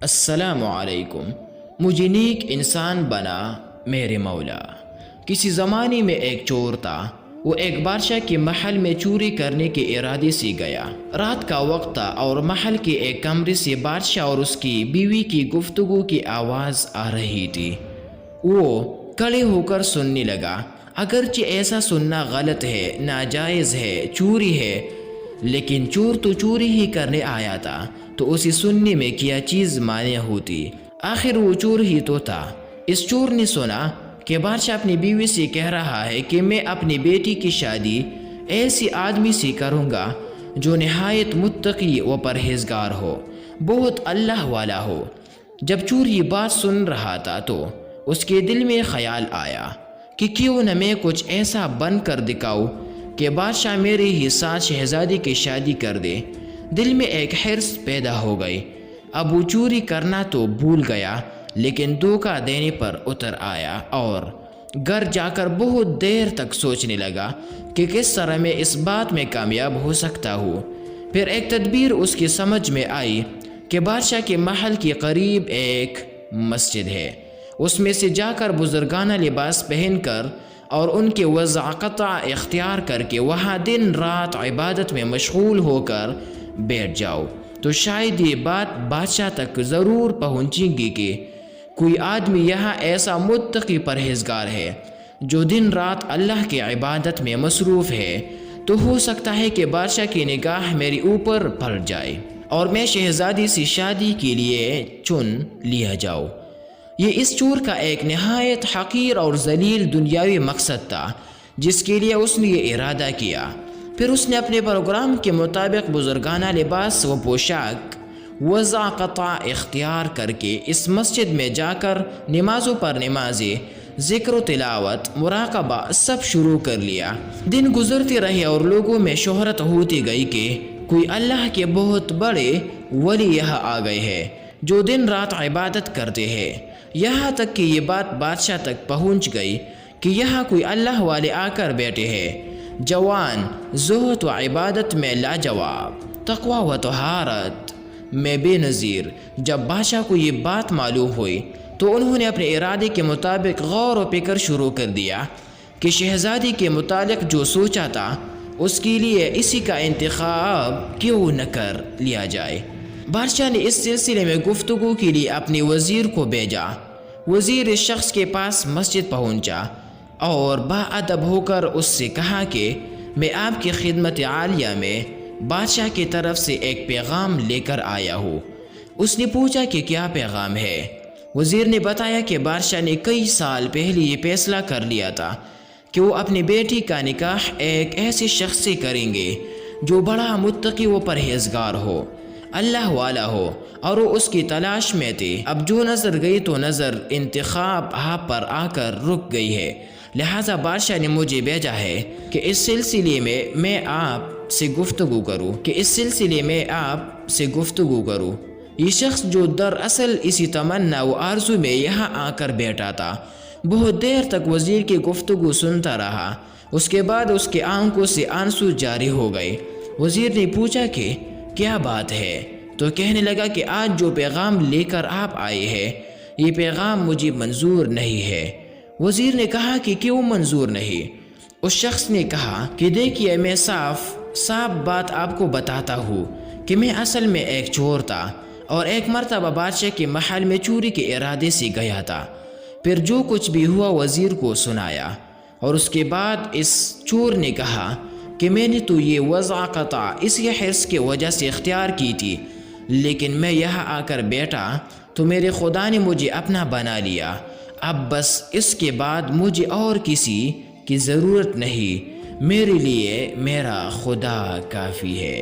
السلام علیکم۔ مجھے نیک انسان بنا میرے مولا۔ کسی زمانے میں ایک چور تھا۔ وہ ایک بادشاہ کے محل میں چوری کرنے کے ارادے سے گیا۔ رات کا وقت تھا اور محل کے ایک کمرے سے بادشاہ اور اس کی بیوی کی گفتگو کی آواز آ رہی تھی۔ وہ کھڑے ہو کر سننے لگا۔ اگرچہ ایسا سننا غلط ہے، ناجائز ہے، چوری ہے، لیکن چور تو چوری ہی کرنے آیا تھا، تو اسے سننے میں کیا چیز مانع ہوتی؟ آخر وہ چور ہی تو تھا۔ اس چور نے سنا کہ بادشاہ اپنی بیوی سے کہہ رہا ہے کہ میں اپنی بیٹی کی شادی ایسی آدمی سے کروں گا جو نہایت متقی و پرہیزگار ہو، بہت اللہ والا ہو۔ جب چور یہ بات سن رہا تھا تو اس کے دل میں خیال آیا کہ کیوں نہ میں کچھ ایسا بن کر دکھاؤں کہ بادشاہ میرے ہی ساتھ شہزادی کی شادی کر دے۔ دل میں ایک حرص پیدا ہو گئی۔ اب وہ چوری کرنا تو بھول گیا، لیکن دھوکہ دینے پر اتر آیا اور گھر جا کر بہت دیر تک سوچنے لگا کہ کس طرح میں اس بات میں کامیاب ہو سکتا ہوں۔ پھر ایک تدبیر اس کی سمجھ میں آئی کہ بادشاہ کے محل کے قریب ایک مسجد ہے، اس میں سے جا کر بزرگانہ لباس پہن کر اور ان کے وضع قطع اختیار کر کے وہاں دن رات عبادت میں مشغول ہو کر بیٹھ جاؤ، تو شاید یہ بات بادشاہ تک ضرور پہنچے گی کہ کوئی آدمی یہاں ایسا متقی پرہیزگار ہے جو دن رات اللہ کی عبادت میں مصروف ہے، تو ہو سکتا ہے کہ بادشاہ کی نگاہ میرے اوپر پڑ جائے اور میں شہزادی سے شادی کے لیے چن لیا جاؤ۔ یہ اس چور کا ایک نہایت حقیر اور ذلیل دنیاوی مقصد تھا جس کے لیے اس نے یہ ارادہ کیا۔ پھر اس نے اپنے پروگرام کے مطابق بزرگانہ لباس و پوشاک وضع قطع اختیار کر کے اس مسجد میں جا کر نمازوں پر نمازیں، ذکر و تلاوت، مراقبہ سب شروع کر لیا۔ دن گزرتے رہے اور لوگوں میں شہرت ہوتی گئی کہ کوئی اللہ کے بہت بڑے ولی یہاں آ گئے ہیں جو دن رات عبادت کرتے ہیں۔ یہاں تک کہ یہ بات بادشاہ تک پہنچ گئی کہ یہاں کوئی اللہ والے آ کر بیٹھے ہیں، جوان، زہد و عبادت میں لاجواب، تقوی و طہارت میں بے نظیر۔ جب بادشاہ کو یہ بات معلوم ہوئی تو انہوں نے اپنے ارادے کے مطابق غور و فکر شروع کر دیا کہ شہزادی کے متعلق جو سوچا تھا اس کے لیے اسی کا انتخاب کیوں نہ کر لیا جائے۔ بادشاہ نے اس سلسلے میں گفتگو کے لیے اپنے وزیر کو بھیجا۔ وزیر اس شخص کے پاس مسجد پہنچا اور باادب ہو کر اس سے کہا کہ میں آپ کی خدمت عالیہ میں بادشاہ کی طرف سے ایک پیغام لے کر آیا ہوں۔ اس نے پوچھا کہ کیا پیغام ہے؟ وزیر نے بتایا کہ بادشاہ نے کئی سال پہلے یہ فیصلہ کر لیا تھا کہ وہ اپنی بیٹی کا نکاح ایک ایسے شخص سے کریں گے جو بڑا متقی و پرہیزگار ہو، اللہ والا ہو، اور وہ اس کی تلاش میں تھے۔ اب جو نظر گئی تو نظر انتخاب آپ پر آ کر رک گئی ہے، لہٰذا بادشاہ نے مجھے بھیجا ہے کہ اس سلسلے میں آپ سے گفتگو کروں۔ یہ شخص جو دراصل اسی تمنا و آرزو میں یہاں آ کر بیٹھا تھا، بہت دیر تک وزیر کی گفتگو سنتا رہا۔ اس کے بعد اس کے آنکھوں سے آنسو جاری ہو گئے۔ وزیر نے پوچھا کہ کیا بات ہے؟ تو کہنے لگا کہ آج جو پیغام لے کر آپ آئے ہیں یہ پیغام مجھے منظور نہیں ہے۔ وزیر نے کہا کہ کیوں منظور نہیں؟ اس شخص نے کہا کہ دیکھیے، میں صاف بات آپ کو بتاتا ہوں کہ میں اصل میں ایک چور تھا اور ایک مرتبہ بادشاہ کے محل میں چوری کے ارادے سے گیا تھا۔ پھر جو کچھ بھی ہوا وزیر کو سنایا، اور اس کے بعد اس چور نے کہا کہ میں نے تو یہ وضع قطع اسی حرص کی وجہ سے اختیار کی تھی، لیکن میں یہاں آ کر بیٹھا تو میرے خدا نے مجھے اپنا بنا لیا۔ اب بس اس کے بعد مجھے اور کسی کی ضرورت نہیں، میرے لیے میرا خدا کافی ہے۔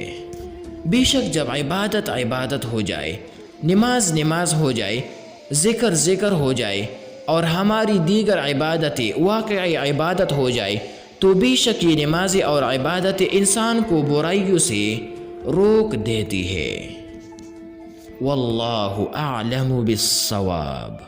بے شک جب عبادت ہو جائے، نماز ہو جائے، ذکر ہو جائے، اور ہماری دیگر عبادتیں واقعی عبادت ہو جائے، تو بے شک یہ نمازیں اور عبادتیں انسان کو برائیوں سے روک دیتی ہے۔ واللہ اعلم بالصواب۔